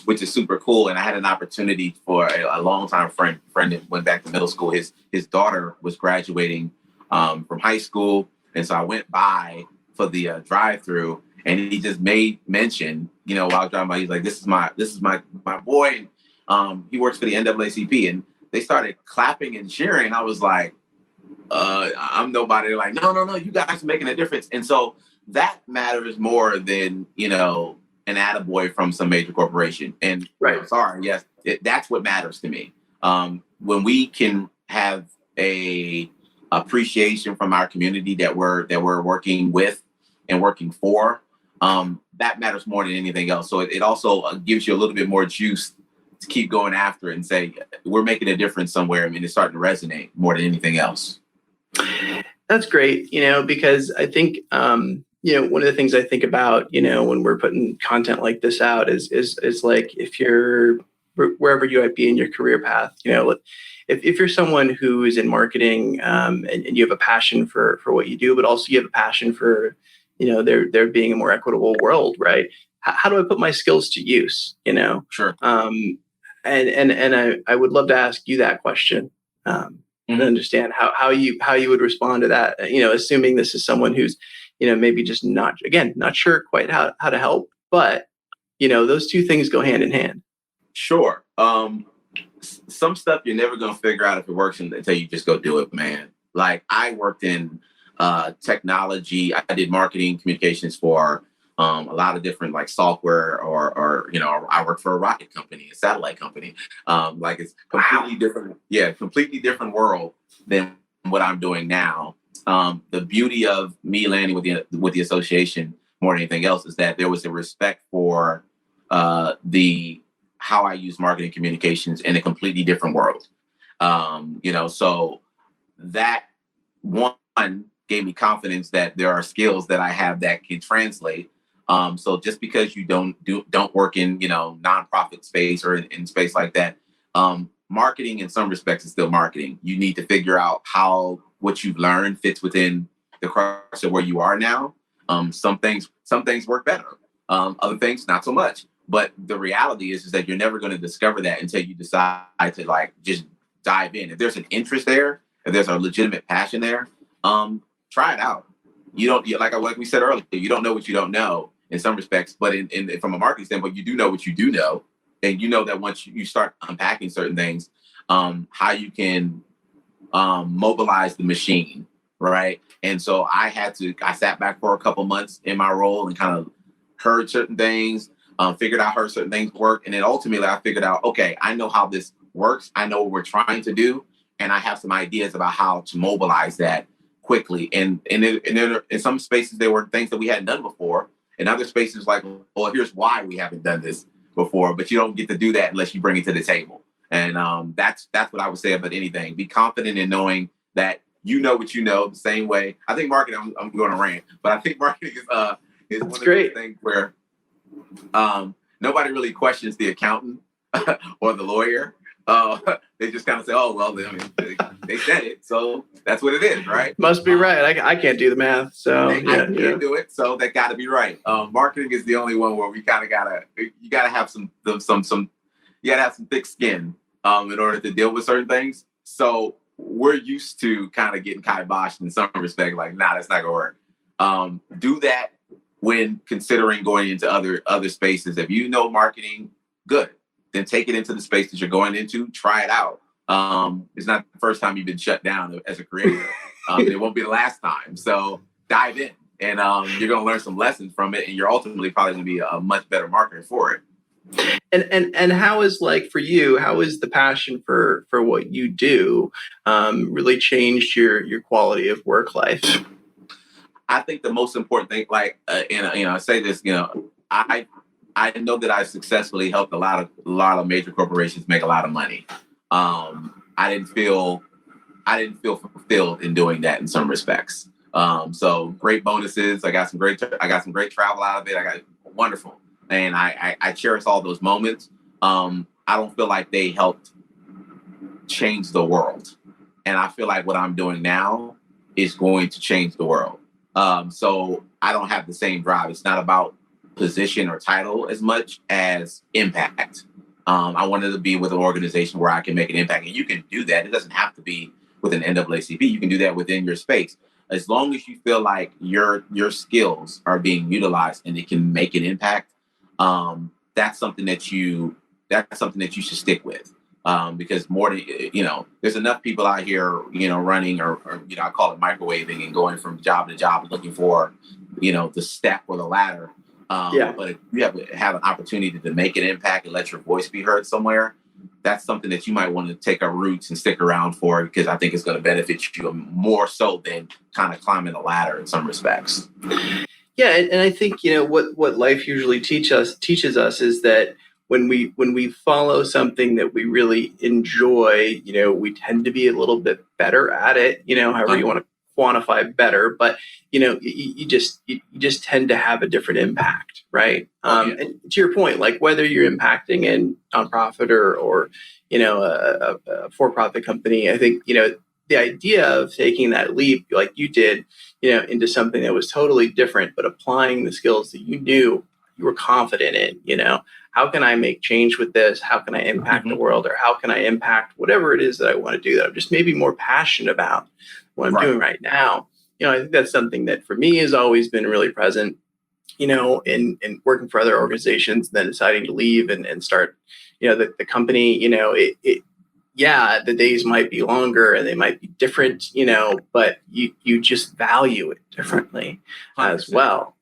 which is super cool. And I had an opportunity for a longtime friend that went back to middle school. His daughter was graduating from high school, and so I went by for the drive-through, and he just made mention, while I was driving by, he's like, "This is my boy." And, he works for the NAACP, and they started clapping and cheering. I was like, I'm nobody. They're like, no, you guys are making a difference. And so that matters more than, an attaboy from some major corporation. And right. Sorry, yes, that's what matters to me. When we can have a appreciation from our community that we're working with and working for, that matters more than anything else. So it also gives you a little bit more juice to keep going after it and say, we're making a difference somewhere. I mean, it's starting to resonate more than anything else. That's great, because I think, one of the things I think about, when we're putting content like this out is like, if you're wherever you might be in your career path, if you're someone who is in marketing and you have a passion for what you do, but also you have a passion for, there being a more equitable world, right? How do I put my skills to use, Sure. And I would love to ask you that question. And understand how you would respond to that, assuming this is someone who's, maybe just not sure quite how to help, but, those two things go hand in hand. Sure. Some stuff you're never going to figure out if it works until you just go do it, man. Like, I worked in technology. I did marketing communications for a lot of different like software or I work for a rocket company, a satellite company. Like, it's completely different. Yeah. Completely different world than what I'm doing now. The beauty of me landing with the association more than anything else is that there was a respect for how I use marketing communications in a completely different world. So that one gave me confidence that there are skills that I have that can translate. So just because you don't work in, nonprofit space or in space like that, marketing in some respects is still marketing. You need to figure out how what you've learned fits within the crux of where you are now. Some things work better. Other things not so much. But the reality is that you're never going to discover that until you decide to just dive in. If there's an interest there, if there's a legitimate passion there, try it out. Like we said earlier, you don't know what you don't know in some respects, but from a marketing standpoint, you do know what you do know. And you know that once you start unpacking certain things, how you can mobilize the machine, right? And so I sat back for a couple months in my role and kind of heard certain things, figured out how certain things work. And then ultimately I figured out, okay, I know how this works. I know what we're trying to do. And I have some ideas about how to mobilize that quickly. And in some spaces, there were things that we hadn't done before. In other spaces, like, well, here's why we haven't done this before, but you don't get to do that unless you bring it to the table. And that's what I would say about anything. Be confident in knowing that you know what you know the same way. I think marketing, I'm going to rant, but I think marketing is one of those things where nobody really questions the accountant or the lawyer. They just kind of say, oh, well, they said it, so that's what it is, right? Must be right. I can't do the math, so I can't do it, so that got to be right. Marketing is the only one where we kind of you gotta have some you gotta have some thick skin in order to deal with certain things. So we're used to kind of getting kiboshed in some respect, like, nah, that's not gonna work. Do that when considering going into other spaces. If you know marketing, good. Then take it into the space that you're going into, try it out. It's not the first time you've been shut down as a creator. It won't be the last time. So dive in and you're going to learn some lessons from it. And you're ultimately probably going to be a much better marketer for it. And how is, like, for you, how is the passion for what you do really changed your quality of work life? I think the most important thing, I say this, I know that I successfully helped a lot of major corporations make a lot of money. I didn't feel fulfilled in doing that in some respects. So great bonuses. I got some great travel out of it. I got wonderful, and I cherish all those moments. I don't feel like they helped change the world, and I feel like what I'm doing now is going to change the world. So I don't have the same drive. It's not about position or title as much as impact. I wanted to be with an organization where I can make an impact, and you can do that. It doesn't have to be with an NAACP. You can do that within your space, as long as you feel like your skills are being utilized and it can make an impact. That's something that you should stick with, because more than there's enough people out here running or I call it microwaving and going from job to job looking for the step or the ladder. But if you have an opportunity to make an impact and let your voice be heard somewhere, that's something that you might want to take up roots and stick around for, because I think it's going to benefit you more so than kind of climbing the ladder in some respects. Yeah, and I think what life usually teaches us is that when we follow something that we really enjoy, we tend to be a little bit better at it. However you want to quantify better, but you just tend to have a different impact, right? And to your point, like whether you're impacting in nonprofit or a for-profit company, I think the idea of taking that leap like you did, into something that was totally different, but applying the skills that you knew you were confident in, how can I make change with this? How can I impact the world, or how can I impact whatever it is that I want to do that I'm just maybe more passionate about what I'm doing right now? I think that's something that for me has always been really present, in working for other organizations, then deciding to leave and start, the company, the days might be longer and they might be different, but you just value it differently 100%. As well.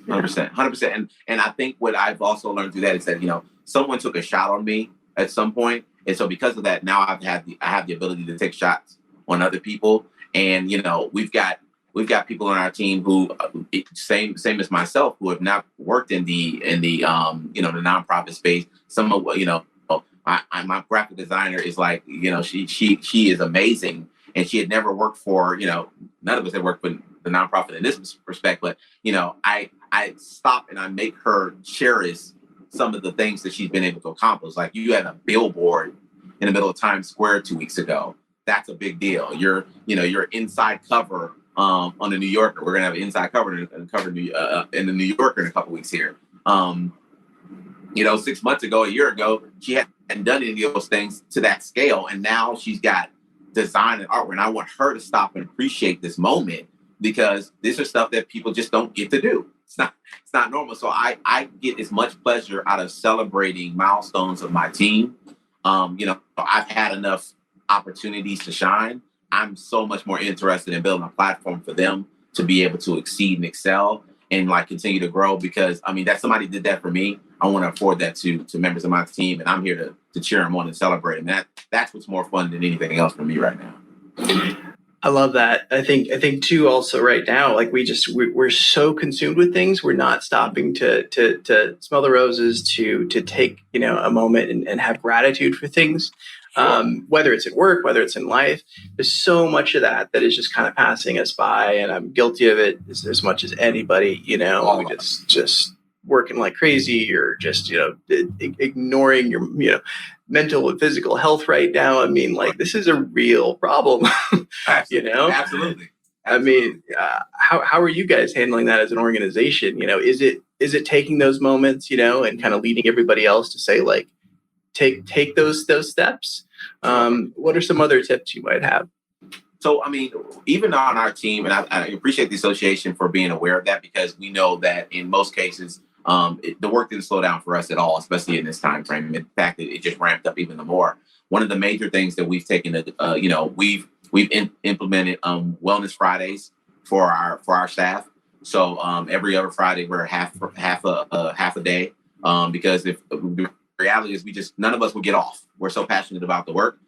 100%. And I think what I've also learned through that is that, someone took a shot on me at some point. And so because of that, now I have the ability to take shots on other people. And, we've got people on our team who same as myself, who have not worked in the nonprofit space. Some of, my graphic designer is like, she is amazing. And she had never worked for, none of us had worked for the nonprofit in this respect, but, I stop and I make her cherish some of the things that she's been able to accomplish. Like, you had a billboard in the middle of Times Square 2 weeks ago. That's a big deal. You're inside cover on the New Yorker. We're gonna have an inside cover in the New Yorker in a couple weeks here. 6 months ago, a year ago, she hadn't done any of those things to that scale, and now she's got design and artwork. And I want her to stop and appreciate this moment, because this is stuff that people just don't get to do. It's not normal. So I get as much pleasure out of celebrating milestones of my team. I've had enough opportunities to shine. I'm so much more interested in building a platform for them to be able to exceed and excel and like continue to grow, because that somebody did that for me. I want to afford that to members of my team, and I'm here to cheer them on and celebrate them. That's what's more fun than anything else for me right now. I love that. I think too, also right now, like we're so consumed with things. We're not stopping to smell the roses, to take, a moment and have gratitude for things. Sure. Whether it's at work, whether it's in life, there's so much of that is just kind of passing us by. And I'm guilty of it as much as anybody, we just working like crazy, or just, ignoring your, mental and physical health right now. This is a real problem. Absolutely. How are you guys handling that as an organization? Is it taking those moments, and kind of leading everybody else to say, like, take those steps? What are some other tips you might have? So, even on our team, and I appreciate the association for being aware of that, because we know that in most cases, the work didn't slow down for us at all, especially in this time frame. In fact, it just ramped up even more. One of the major things that we've taken, we've implemented Wellness Fridays for our staff. So every other Friday we're half a day, because if the reality is none of us will get off. We're so passionate about the work.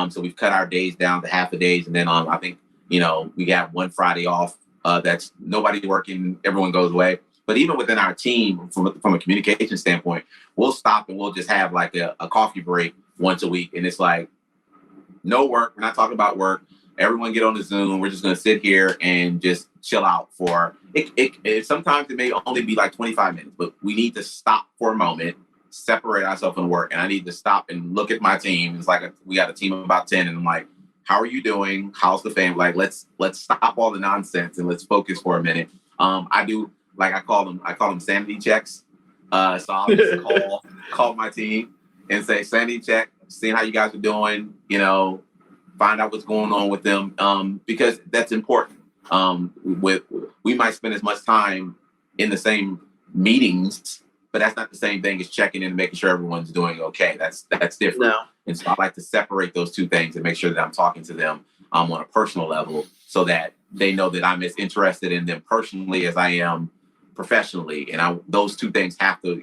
So we've cut our days down to half a days, and then I think we got one Friday off. That's nobody working, everyone goes away. But even within our team, from a communication standpoint, we'll stop and we'll just have like a coffee break once a week. And it's like, no work. We're not talking about work. Everyone get on the Zoom. We're just going to sit here and just chill out for it. Sometimes it may only be like 25 minutes, but we need to stop for a moment, separate ourselves from work. And I need to stop and look at my team. It's like we got a team of about 10, and I'm like, how are you doing? How's the family? Like, let's stop all the nonsense and let's focus for a minute. I call them sanity checks. So I'll just call my team and say, sanity check, seeing how you guys are doing, find out what's going on with them, because that's important. We might spend as much time in the same meetings, but that's not the same thing as checking in and making sure everyone's doing okay. That's different. No. And so I like to separate those two things and make sure that I'm talking to them on a personal level, so that they know that I'm as interested in them personally as I am professionally. And those two things have to,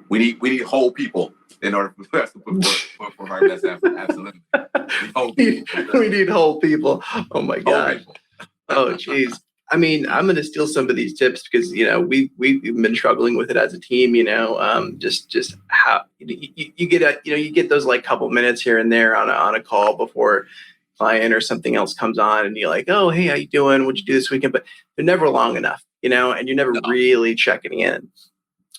we need whole people in order for us to put our best effort. Absolutely. We need whole people. Oh my God. Oh geez. I'm going to steal some of these tips, because, we've been struggling with it as a team, just how you get those like couple minutes here and there on a call before client or something else comes on, and you're like, oh, hey, how you doing? What'd you do this weekend? But they're never long enough, and you're never really checking in.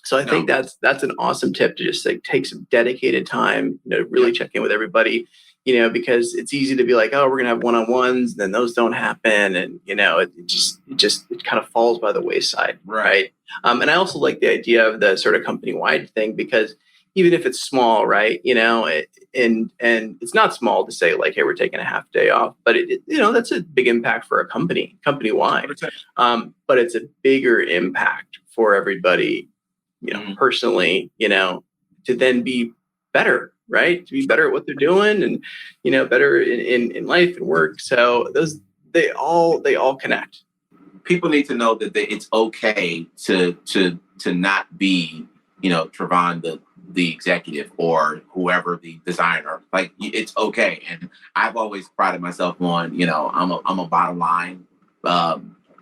So I think that's an awesome tip, to just like take some dedicated time, really check in with everybody, because it's easy to be like, oh, we're going to have one-on-ones, and then those don't happen. And, it kind of falls by the wayside. Right. And I also like the idea of the sort of company-wide thing, because even if it's small, right, and it's not small to say like, hey, we're taking a half day off, but that's a big impact for a company-wide. But it's a bigger impact for everybody, personally, to then be better, right? To be better at what they're doing, and, better in life and work. So they all connect. People need to know that it's okay to not be, Trovon the executive or whoever the designer. Like, it's okay. And I've always prided myself on, I'm a bottom line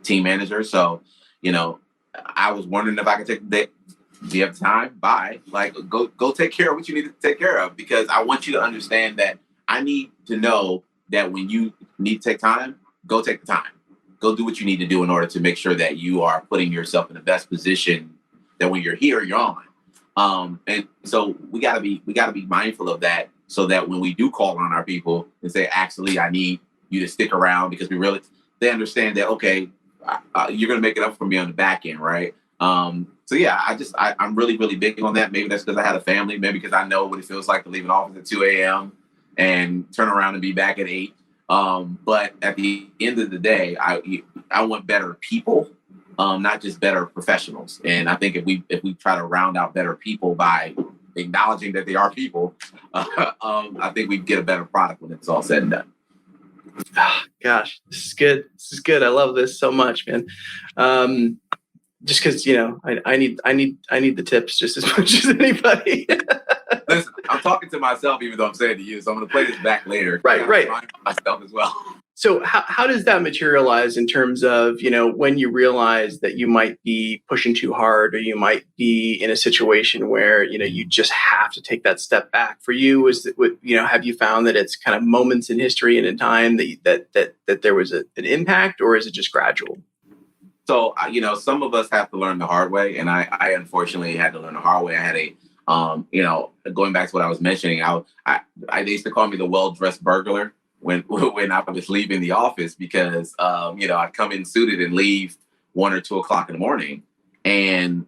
team manager. So, I was wondering if I could take do you have time? Bye. Like, go take care of what you need to take care of, because I want you to understand that I need to know that when you need to take time, go take the time. Go do what you need to do in order to make sure that you are putting yourself in the best position that when you're here, you're on. And so we gotta be mindful of that, so that when we do call on our people and say, actually, I need you to stick around, because they understand that, okay, you're gonna make it up for me on the back end, right? So yeah, I'm really, really big on that. Maybe that's because I had a family, maybe because I know what it feels like to leave an office at 2 a.m. and turn around and be back at 8. But at the end of the day, I want better people, not just better professionals. And I think if we try to round out better people by acknowledging that they are people, I think we get a better product when it's all said and done. Oh, gosh, this is good. This is good. I love this so much, man. Just because, I need the tips just as much as anybody. Listen, I'm talking to myself, even though I'm saying to you, so I'm going to play this back later. Right. Myself as well. So how does that materialize in terms of, when you realize that you might be pushing too hard, or you might be in a situation where, you just have to take that step back? For you, have you found that it's kind of moments in history and in time that there was an impact, or is it just gradual? So, some of us have to learn the hard way. And I unfortunately had to learn the hard way. I had going back to what I was mentioning, they used to call me the well-dressed burglar when I was leaving the office, because, I'd come in suited and leave 1 or 2 o'clock in the morning. And,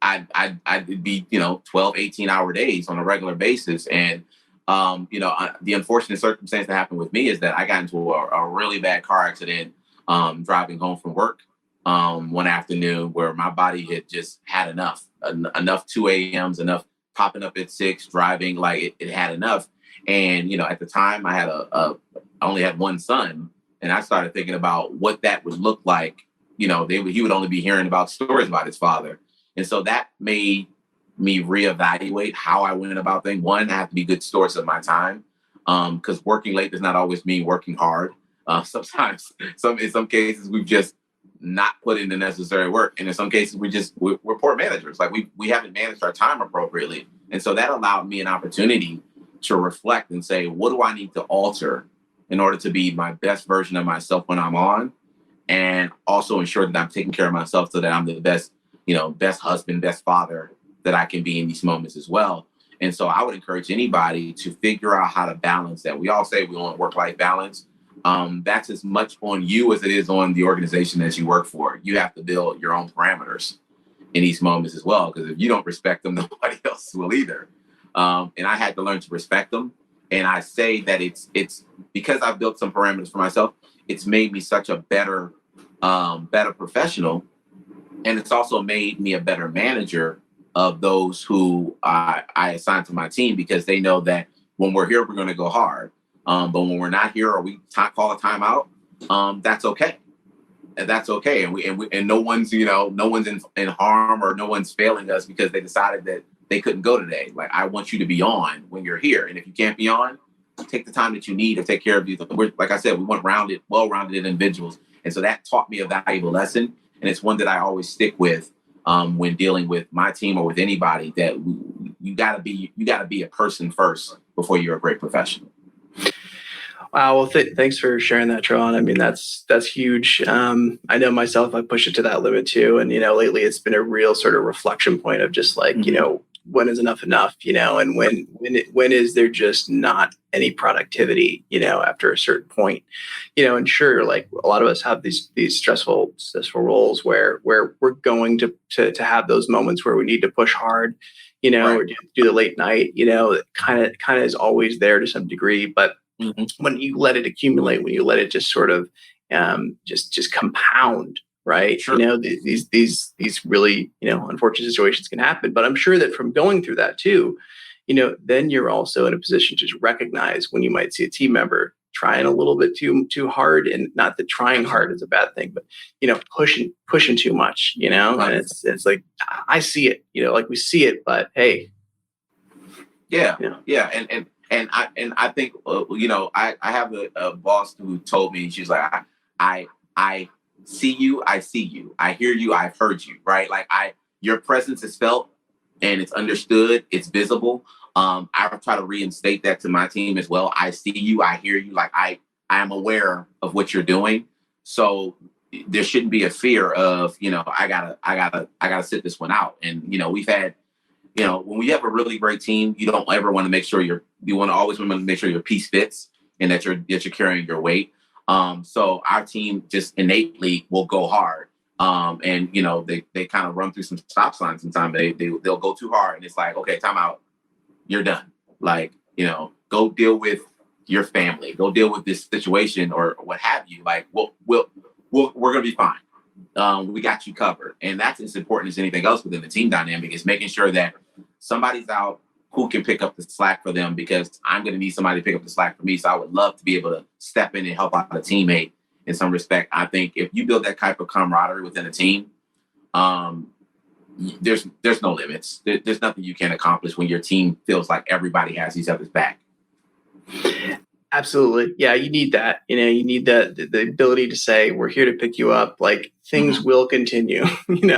I'd be, 12, 18-hour days on a regular basis. And, the unfortunate circumstance that happened with me is that I got into a really bad car accident driving home from work one afternoon, where my body had just had enough 2 a.m.s, enough popping up at 6, driving, like it had enough. And, at the time I only had one son, and I started thinking about what that would look like. He would only be hearing about stories about his father. And so that made me reevaluate how I went about things. One, I have to be good stewards of my time, because working late does not always mean working hard. Sometimes, in some cases, we've just not put in the necessary work, and in some cases, we're poor managers. Like we haven't managed our time appropriately, and so that allowed me an opportunity to reflect and say, what do I need to alter in order to be my best version of myself when I'm on, and also ensure that I'm taking care of myself so that I'm the best, best husband, best father that I can be in these moments as well. And so I would encourage anybody to figure out how to balance that. We all say we want work-life balance. That's as much on you as it is on the organization that you work for. You have to build your own parameters in these moments as well, because if you don't respect them, nobody else will either. And I had to learn to respect them. And I say that it's because I've built some parameters for myself, it's made me such a better professional. And it's also made me a better manager of those who I assign to my team, because they know that when we're here, we're going to go hard. But when we're not here, or we call a timeout, that's okay. And that's okay. And no one's, no one's in harm, or no one's failing us because they decided that they couldn't go today. Like, I want you to be on when you're here. And if you can't be on, take the time that you need to take care of you. Like I said, we want well-rounded individuals. And so that taught me a valuable lesson. And it's one that I always stick with when dealing with my team or with anybody, that you gotta be a person first before you're a great professional. Wow. Well, thanks for sharing that, Trovon. I mean, that's huge. I know myself, I push it to that limit too. And, lately it's been a real sort of reflection point of just like, when is enough, and when is there just not any productivity, after a certain point, and sure, like a lot of us have these stressful roles where we're going to have those moments where we need to push hard, right, or do the late night, kind of is always there to some degree. But when you let it accumulate, when you let it just sort of just compound, right? Sure. These really, unfortunate situations can happen. But I'm sure that from going through that too, then you're also in a position to recognize when you might see a team member trying a little bit too hard, and not that trying hard is a bad thing, but pushing too much, Right. And it's like, I see it, like we see it, but hey. Yeah. And I think, I have a boss who told me, she's like, I see you, I see you, I hear you, I've heard you, right? Like your presence is felt and it's understood, it's visible. I try to reinstate that to my team as well. I see you, I hear you, like I am aware of what you're doing. So there shouldn't be a fear of, I gotta sit this one out. And, we've had, when we have a really great team, you don't ever want to make sure you always want to make sure your piece fits and that you're carrying your weight. So our team just innately will go hard. And they kind of run through some stop signs sometimes. They'll go too hard and it's like, okay, time out. You're done. Like, go deal with your family, go deal with this situation or what have you. Like, we're going to be fine. We got you covered. And that's as important as anything else within the team dynamic, is making sure that somebody's out who can pick up the slack for them, because I'm going to need somebody to pick up the slack for me. So I would love to be able to step in and help out a teammate in some respect. I think if you build that type of camaraderie within a team, there's no limits. There's nothing you can accomplish when your team feels like everybody has each other's back. Absolutely. Yeah, you need that. You need the ability to say, we're here to pick you up. Like, things will continue.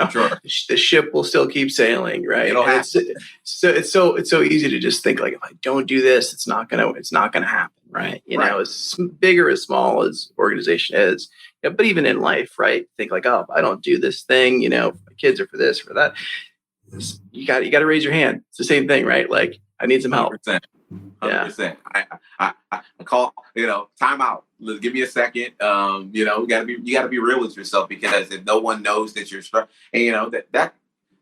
Sure. The ship will still keep sailing, right? It'll happen. It's so easy to just think like, if I don't do this, it's not gonna happen, right? As big or as small as organization is. But even in life, right? Think like, oh, if I don't do this thing, my kids are for this, for that. You got to raise your hand. It's the same thing, right? Like, I need some help. 100%. I call, time out. Give me a second. You got to be real with yourself, because if no one knows that you're struggling, and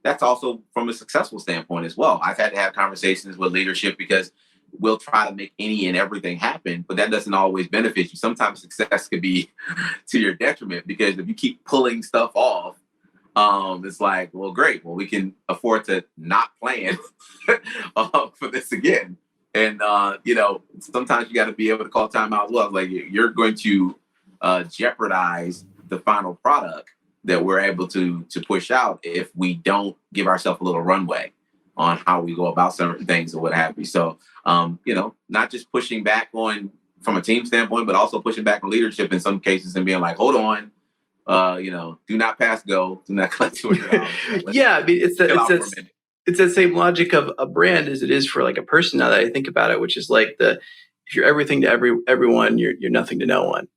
that's also from a successful standpoint as well. I've had to have conversations with leadership, because we'll try to make any and everything happen, but that doesn't always benefit you. Sometimes success could be to your detriment, because if you keep pulling stuff off, it's like, well, great. Well, we can afford to not plan for this again. And, sometimes you got to be able to call time out as well. Like, you're going to jeopardize the final product that we're able to push out if we don't give ourselves a little runway on how we go about certain things or what have you. So, not just pushing back on from a team standpoint, but also pushing back on leadership in some cases and being like, hold on, do not pass go, do not collect $200. Yeah, I mean, it's that same logic of a brand as it is for like a person, now that I think about it, which is like if you're everything to everyone, you're nothing to no one.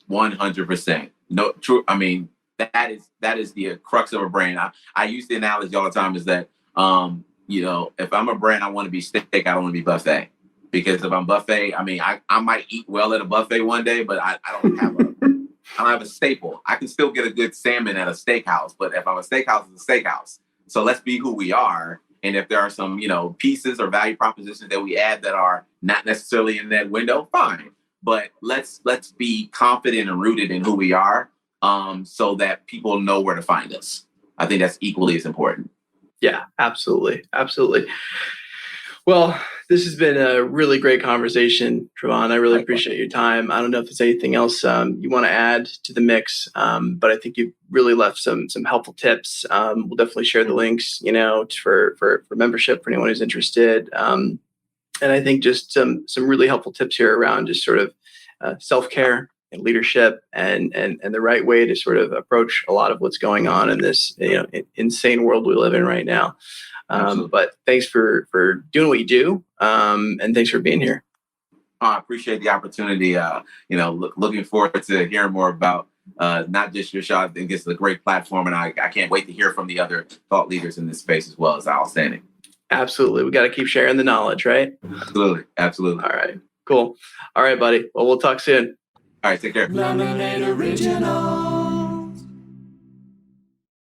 100%. No, true. I mean, that is the crux of a brand. I use the analogy all the time is that, if I'm a brand, I want to be steak, I don't want to be buffet. Because if I'm buffet, I mean, I might eat well at a buffet one day, but I don't have a staple. I can still get a good salmon at a steakhouse, but if I'm a steakhouse, it's a steakhouse. So let's be who we are. And if there are some, pieces or value propositions that we add that are not necessarily in that window, fine. But let's be confident and rooted in who we are, so that people know where to find us. I think that's equally as important. Yeah, absolutely. Absolutely. Well, this has been a really great conversation, Trovon. I really appreciate your time. I don't know if there's anything else you want to add to the mix, but I think you've really left some helpful tips. We'll definitely share the links, for membership for anyone who's interested. And I think just some really helpful tips here around just sort of self-care and leadership and the right way to sort of approach a lot of what's going on in this insane world we live in right now. But thanks for doing what you do, and thanks for being here. I appreciate the opportunity. Looking forward to hearing more about not just your show. I think it's a great platform, and I can't wait to hear from the other thought leaders in this space as well. It's outstanding. Absolutely. We got to keep sharing the knowledge, right? Absolutely. All right, cool. All right, buddy. Well, we'll talk soon. All right, take care. Lemonade Original.